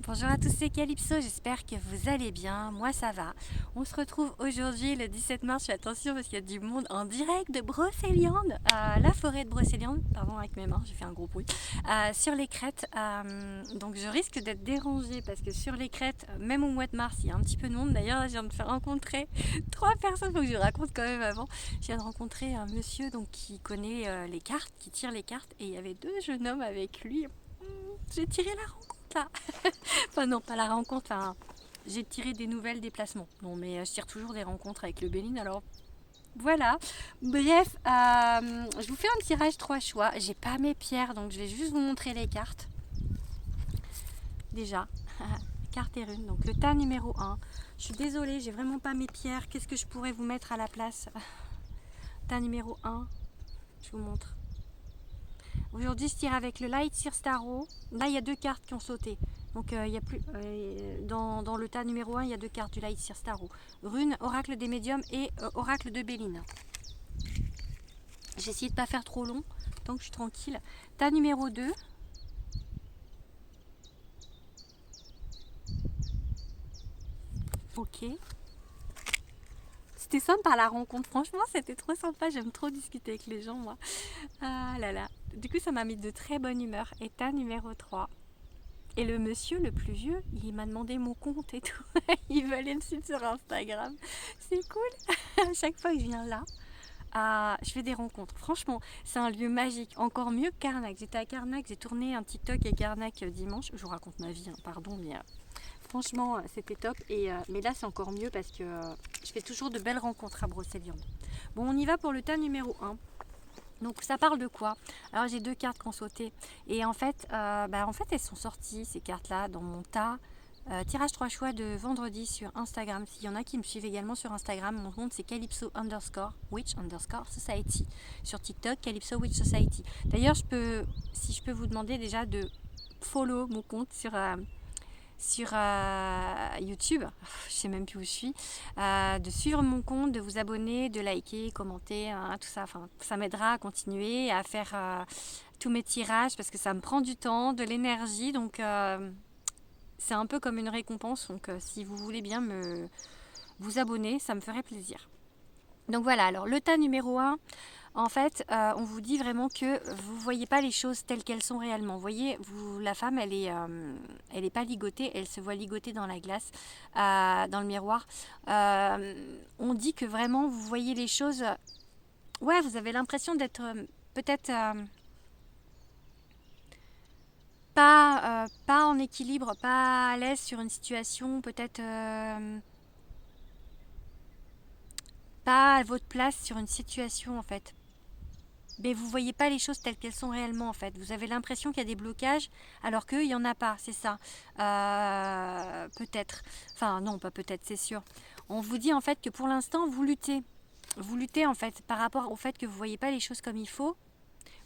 Bonjour à tous, c'est Calypso, j'espère que vous allez bien, moi ça va. On se retrouve aujourd'hui le 17 mars, fais attention parce qu'il y a du monde en direct de Brocéliande, la forêt de Brocéliande, pardon avec mes mains, j'ai fait un gros bruit, sur les crêtes. Donc je risque d'être dérangée parce que sur les crêtes, même au mois de mars, il y a un petit peu de monde. D'ailleurs, je viens de faire rencontrer trois personnes, faut que je vous raconte quand même avant. Je viens de rencontrer un monsieur donc, qui connaît les cartes, qui tire les cartes, et il y avait deux jeunes hommes avec lui. J'ai tiré la rencontre là. Enfin non, pas la rencontre, enfin j'ai tiré des nouvelles déplacements. Non mais je tire toujours des rencontres avec le Béline, alors voilà. Bref, je vous fais un tirage 3 choix. J'ai pas mes pierres, donc je vais juste vous montrer les cartes. Déjà, carte et rune, donc le tas numéro 1. Je suis désolée, j'ai vraiment pas mes pierres. Qu'est-ce que je pourrais vous mettre à la place? Tas numéro 1, je vous montre. Aujourd'hui, je tire avec le Light Seer Starro. Là, il y a deux cartes qui ont sauté. Donc, il y a plus, dans le tas numéro 1, il y a deux cartes du Light Seer Starro. Rune, Oracle des médiums et Oracle de Béline. J'ai essayé de ne pas faire trop long, tant que je suis tranquille. Tas numéro 2. Ok. C'était sympa la rencontre, franchement, c'était trop sympa. J'aime trop discuter avec les gens, moi. Ah là là. Du coup, ça m'a mis de très bonne humeur. Et tas numéro 3. Et le monsieur le plus vieux, il m'a demandé mon compte et tout. Il veut aller me suivre sur Instagram. C'est cool. À chaque fois que je viens là, je fais des rencontres. Franchement, c'est un lieu magique. Encore mieux que Karnak. J'étais à Karnak, j'ai tourné un TikTok à Karnak dimanche. Je vous raconte ma vie, hein, pardon, mais franchement, c'était top. Mais là, c'est encore mieux parce que je fais toujours de belles rencontres à Brocéliande. Bon, on y va pour le tas numéro 1. Donc ça parle de quoi? Alors j'ai deux cartes qui ont sauté et en fait elles sont sorties ces cartes là dans mon tas. Tirage 3 choix de vendredi sur Instagram. S'il y en a qui me suivent également sur Instagram, mon compte c'est Calypso underscore Witch underscore Society. Sur TikTok, Calypso Witch Society. D'ailleurs, si je peux vous demander déjà de follow mon compte sur YouTube, je sais même plus où je suis, de suivre mon compte, de vous abonner, de liker, commenter, hein, tout ça. Enfin, ça m'aidera à continuer à faire tous mes tirages parce que ça me prend du temps, de l'énergie. Donc, c'est un peu comme une récompense. Donc, si vous voulez bien vous abonner, ça me ferait plaisir. Donc voilà, alors le tas numéro 1, en fait, on vous dit vraiment que vous ne voyez pas les choses telles qu'elles sont réellement. Vous voyez, la femme, elle est pas ligotée, elle se voit ligotée dans la glace, dans le miroir. On dit que vraiment, vous voyez les choses. Ouais, vous avez l'impression d'être peut-être pas en équilibre, pas à l'aise sur une situation, peut-être pas à votre place sur une situation en fait. Mais vous voyez pas les choses telles qu'elles sont réellement en fait. Vous avez l'impression qu'il y a des blocages alors qu'il n'y en a pas, c'est ça. Peut-être. Enfin non, pas peut-être, c'est sûr. On vous dit en fait que pour l'instant vous luttez. Vous luttez en fait par rapport au fait que vous voyez pas les choses comme il faut.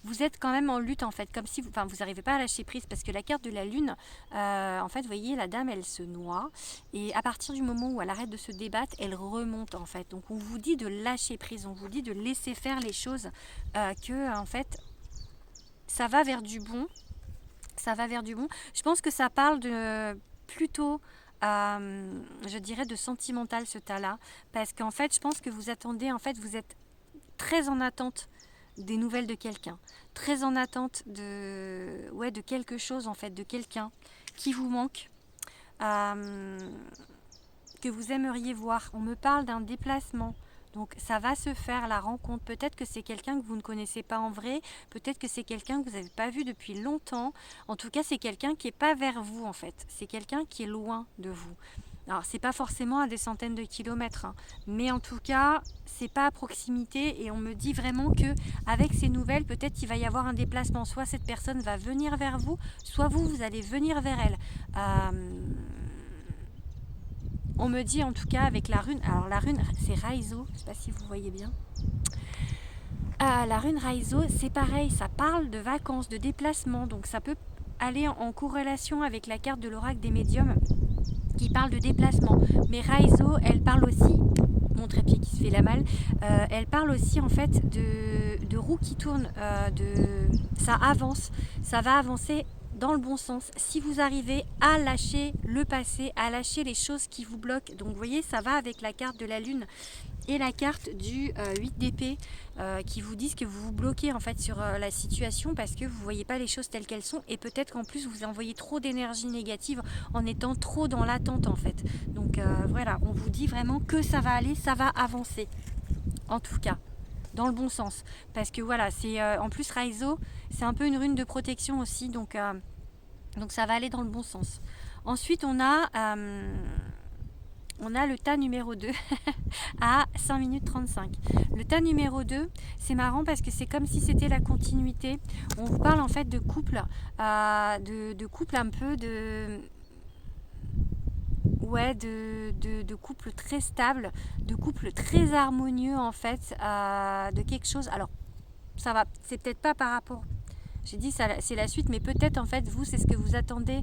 Vous êtes quand même en lutte en fait, comme si vous n'arrivez pas à lâcher prise parce que la carte de la lune, en fait, vous voyez, la dame, elle se noie et à partir du moment où elle arrête de se débattre, elle remonte en fait. Donc on vous dit de lâcher prise, on vous dit de laisser faire les choses, que en fait, ça va vers du bon, ça va vers du bon. Je pense que ça parle de plutôt, je dirais, de sentimental ce tas-là, parce qu'en fait, je pense que vous attendez, en fait, vous êtes très en attente des nouvelles de quelqu'un, très en attente de quelque chose en fait, de quelqu'un qui vous manque, euh, que vous aimeriez voir. On me parle d'un déplacement. Donc ça va se faire la rencontre. Peut-être que c'est quelqu'un que vous ne connaissez pas en vrai, peut-être que c'est quelqu'un que vous n'avez pas vu depuis longtemps. En tout cas, c'est quelqu'un qui n'est pas vers vous en fait. C'est quelqu'un qui est loin de vous. Alors c'est pas forcément à des centaines de kilomètres, hein, mais en tout cas c'est pas à proximité et on me dit vraiment que avec ces nouvelles peut-être qu'il va y avoir un déplacement. Soit cette personne va venir vers vous, soit vous allez venir vers elle. On me dit en tout cas avec la rune, alors la rune c'est Raizo, je sais pas si vous voyez bien. La rune Raizo c'est pareil, ça parle de vacances, de déplacement, donc ça peut aller en corrélation avec la carte de l'oracle des médiums qui parle de déplacement. Mais Raizo, elle parle aussi, mon trépied qui se fait la malle, elle parle aussi en fait de roues qui tournent, ça avance, ça va avancer dans le bon sens. Si vous arrivez à lâcher le passé, à lâcher les choses qui vous bloquent, donc vous voyez, ça va avec la carte de la lune et la carte du 8 d'épée qui vous disent que vous vous bloquez en fait sur la situation parce que vous ne voyez pas les choses telles qu'elles sont et peut-être qu'en plus vous envoyez trop d'énergie négative en étant trop dans l'attente en fait. Donc voilà, on vous dit vraiment que ça va aller, ça va avancer. En tout cas, dans le bon sens. Parce que voilà, c'est en plus Raizo, c'est un peu une rune de protection aussi, donc ça va aller dans le bon sens. Ensuite, on a le tas numéro 2 à 5 minutes 35. Le tas numéro 2, c'est marrant parce que c'est comme si c'était la continuité. On vous parle en fait de couple, de couple un peu de couple très stable, de couple très harmonieux en fait, de quelque chose. Alors, ça va, c'est peut-être pas par rapport. J'ai dit ça, c'est la suite, mais peut-être en fait vous c'est ce que vous attendez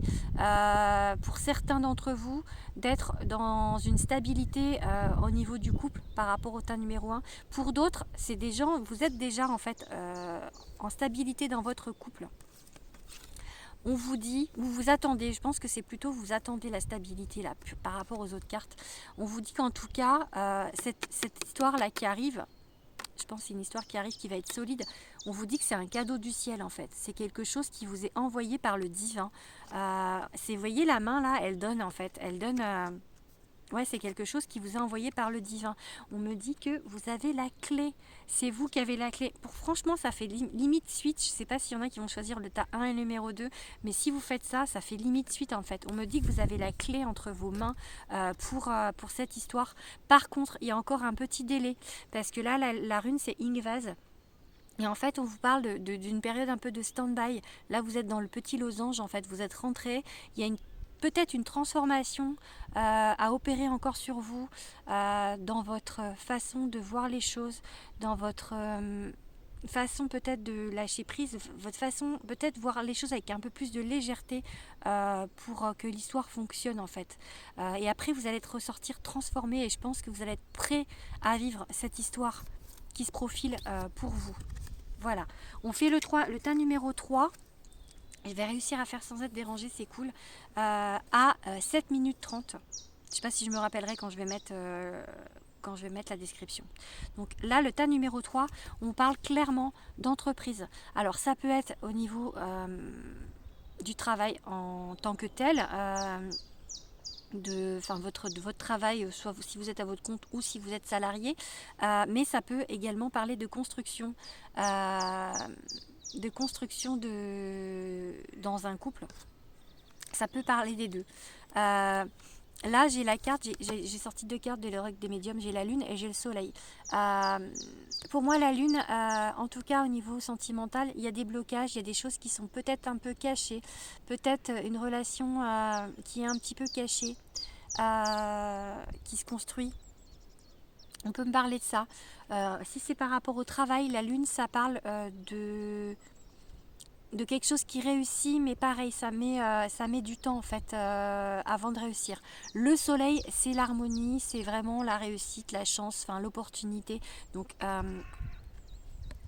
pour certains d'entre vous d'être dans une stabilité au niveau du couple par rapport au tas numéro 1. Pour d'autres, c'est des gens, vous êtes déjà en fait en stabilité dans votre couple. On vous dit, vous vous attendez, je pense que c'est plutôt vous attendez la stabilité là par rapport aux autres cartes. On vous dit qu'en tout cas, cette histoire là qui arrive, je pense que c'est une histoire qui arrive qui va être solide. On vous dit que c'est un cadeau du ciel en fait. C'est quelque chose qui vous est envoyé par le divin. Vous voyez la main là, elle donne en fait. Elle donne. Ouais, c'est quelque chose qui vous est envoyé par le divin. On me dit que vous avez la clé. C'est vous qui avez la clé. Franchement, ça fait limite suite. Je ne sais pas s'il y en a qui vont choisir le tas 1 et le numéro 2. Mais si vous faites ça, ça fait limite suite en fait. On me dit que vous avez la clé entre vos mains pour cette histoire. Par contre, il y a encore un petit délai. Parce que là, la rune, c'est Ingvaz. Et en fait, on vous parle d'une période un peu de stand-by. Là, vous êtes dans le petit losange. En fait, vous êtes rentré. Il y a peut-être une transformation à opérer encore sur vous dans votre façon de voir les choses, dans votre façon peut-être de lâcher prise, votre façon peut-être voir les choses avec un peu plus de légèreté pour que l'histoire fonctionne en fait. Et après, vous allez être ressortir transformé et je pense que vous allez être prêt à vivre cette histoire qui se profile pour vous. Voilà, on fait le tas numéro 3. Je vais réussir à faire sans être dérangée, c'est cool. À 7 minutes 30. Je ne sais pas si je me rappellerai quand je vais mettre la description. Donc là, le tas numéro 3, on parle clairement d'entreprise. Alors ça peut être au niveau du travail en tant que tel, de votre travail, soit si vous êtes à votre compte ou si vous êtes salarié, mais ça peut également parler de construction. Dans un couple, ça peut parler des deux. Là, j'ai la carte, j'ai sorti 2 cartes de l'oracle des médiums, j'ai la lune et j'ai le soleil. Pour moi, la lune, en tout cas au niveau sentimental, il y a des blocages, il y a des choses qui sont peut-être un peu cachées, peut-être une relation qui est un petit peu cachée, qui se construit. On peut me parler de ça. Si c'est par rapport au travail, la lune, ça parle de quelque chose qui réussit, mais pareil, ça met du temps en fait avant de réussir. Le soleil, c'est l'harmonie, c'est vraiment la réussite, la chance, l'opportunité. Donc,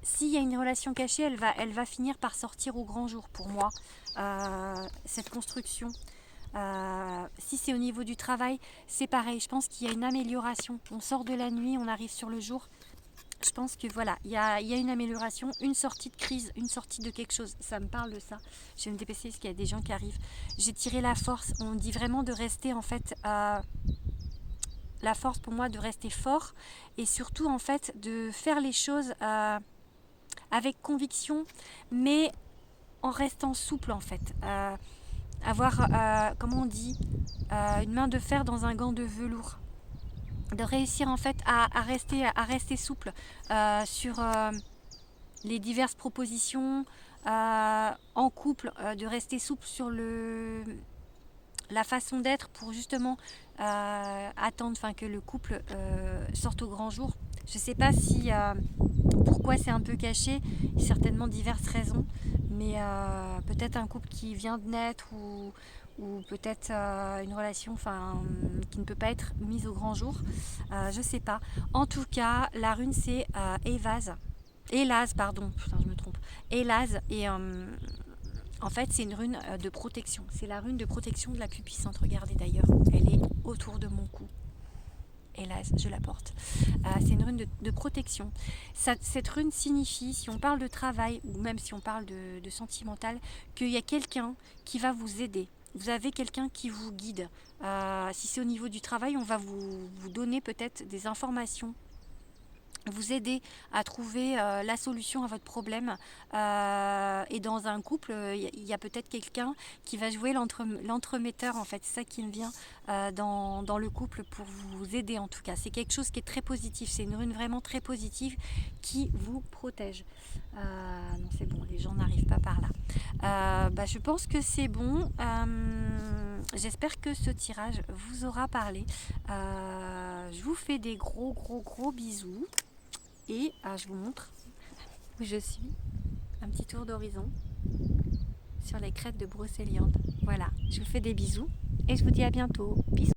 s'il y a une relation cachée, elle va finir par sortir au grand jour pour moi, cette construction. Si c'est au niveau du travail, c'est pareil. Je pense qu'il y a une amélioration. On sort de la nuit, on arrive sur le jour. Je pense que voilà, il y a une amélioration, une sortie de crise, une sortie de quelque chose. Ça me parle de ça. Je vais me dépêcher parce qu'il y a des gens qui arrivent. J'ai tiré la force. On dit vraiment de rester en fait. La force pour moi de rester fort et surtout en fait de faire les choses avec conviction, mais en restant souple en fait. Avoir, comment on dit, une main de fer dans un gant de velours. De réussir en fait à rester souple sur les diverses propositions en couple, de rester souple sur la façon d'être pour justement attendre que le couple sorte au grand jour. Je ne sais pas si pourquoi c'est un peu caché, certainement diverses raisons, mais peut-être un couple qui vient de naître ou peut-être une relation qui ne peut pas être mise au grand jour, je sais pas. En tout cas, la rune c'est Élaz, pardon, putain je me trompe, Élaz, et En fait, c'est une rune de protection. C'est la rune de protection de la plus puissante. Regardez d'ailleurs, elle est autour de mon cou. Et là, je la porte. C'est une rune de protection. Cette rune signifie, si on parle de travail, ou même si on parle de sentimental, qu'il y a quelqu'un qui va vous aider. Vous avez quelqu'un qui vous guide. Si c'est au niveau du travail, on va vous donner peut-être des informations, vous aider à trouver la solution à votre problème. Et dans un couple, il y a peut-être quelqu'un qui va jouer l'entremetteur, en fait. C'est ça qui me vient dans le couple pour vous aider, en tout cas. C'est quelque chose qui est très positif. C'est une rune vraiment très positive qui vous protège. Non, c'est bon, les gens n'arrivent pas par là. Je pense que c'est bon. J'espère que ce tirage vous aura parlé. Je vous fais des gros bisous. Et je vous montre où je suis. Un petit tour d'horizon sur les crêtes de Brocéliande. Voilà, je vous fais des bisous et je vous dis à bientôt. Bisous.